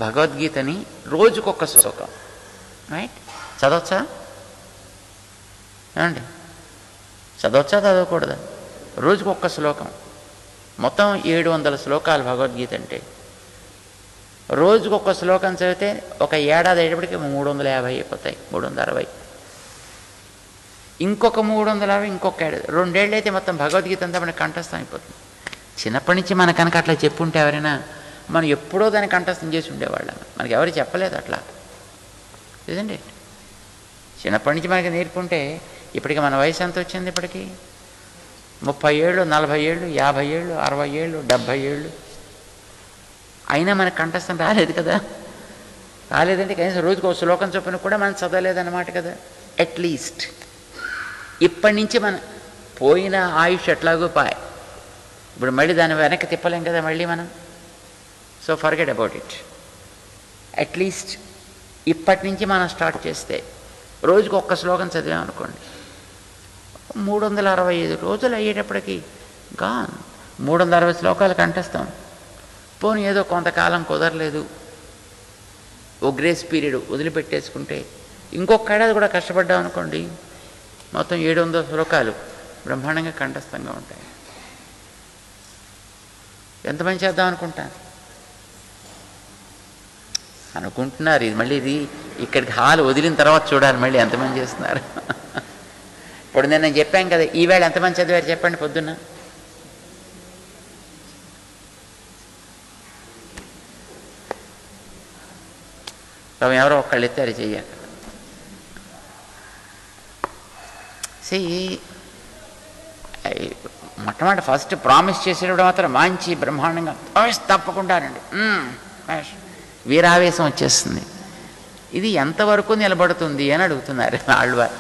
భగవద్గీతని రోజుకొక శ్లోకం, రైట్? చదవచ్చా? ఏమండి, చదవచ్చా చదవకూడదా? రోజుకొక శ్లోకం. మొత్తం 700 శ్లోకాలు భగవద్గీత అంటే. రోజుకొక శ్లోకం చదివితే ఒక ఏడాది అయ్యేటప్పటికి 350 అయిపోతాయి, 360. ఇంకొక 350, ఇంకొక 2 ఏళ్ళు అయితే మొత్తం భగవద్గీత అంతా మనకి కంఠస్థం అయిపోతుంది. చిన్నప్పటి నుంచి మన కనుక అట్లా చెప్పుంటే ఎవరైనా, మనం ఎప్పుడో దాన్ని కంఠస్థం చేసి ఉండేవాళ్ళం. మనకి ఎవరు చెప్పలేదు అట్లా, లేదండి. చిన్నప్పటి నుంచి మనకి నేర్పుంటే ఇప్పటికి మన వయసు ఎంత వచ్చింది? ఇప్పటికి 30 ఏళ్ళు, 40 ఏళ్ళు, 50 ఏళ్ళు, 60 ఏళ్ళు, 70 ఏళ్ళు అయినా మనకు కంఠస్థం రాలేదు కదా. రాలేదంటే కనీసం రోజుకు ఒక శ్లోకం చొప్పున కూడా మనం చదవలేదన్నమాట కదా. అట్లీస్ట్ ఇప్పటి నుంచి మన పోయిన ఆయుష్ ఎట్లాగో పాయ్, ఇప్పుడు మళ్ళీ దాన్ని వెనక్కి తిప్పలేం కదా మళ్ళీ మనం. So forget about it. At least ఇప్పటి నుంచి మనం స్టార్ట్ చేస్తే రోజుకు ఒక్క శ్లోకం చదివామనుకోండి, 365 రోజులు అయ్యేటప్పటికి గాన్ 360 శ్లోకాలు కంఠస్థం. పోనీ ఏదో కొంతకాలం కుదరలేదు, ఓ గ్రేస్ పీరియడ్ వదిలిపెట్టేసుకుంటే ఇంకొక ఏడాది కూడా కష్టపడ్డాం అనుకోండి, మొత్తం 700 శ్లోకాలు బ్రహ్మాండంగా కంఠస్థంగా ఉంటాయి. ఎంతమంది చేద్దాం అనుకుంటున్నారు? ఇది మళ్ళీ ఇది ఇక్కడికి హాల్ వదిలిన తర్వాత చూడాలి మళ్ళీ ఎంతమంది చేస్తున్నారు. ఇప్పుడు నేను చెప్పాను కదా, ఈవేళ ఎంతమంది చదివారు చెప్పండి పొద్దున్న? ఎవరో ఒక్కళ్ళు ఎత్తారు చెయ్యాలి. మొట్టమొదటి ఫస్ట్ ప్రామిస్ చేసేటప్పుడు మాత్రం మంచి బ్రహ్మాండంగా తప్పకుండానండి, వీరావేశం వచ్చేస్తుంది. ఇది ఎంతవరకు నిలబడుతుంది అని అడుగుతున్నారు ఆళ్వారు.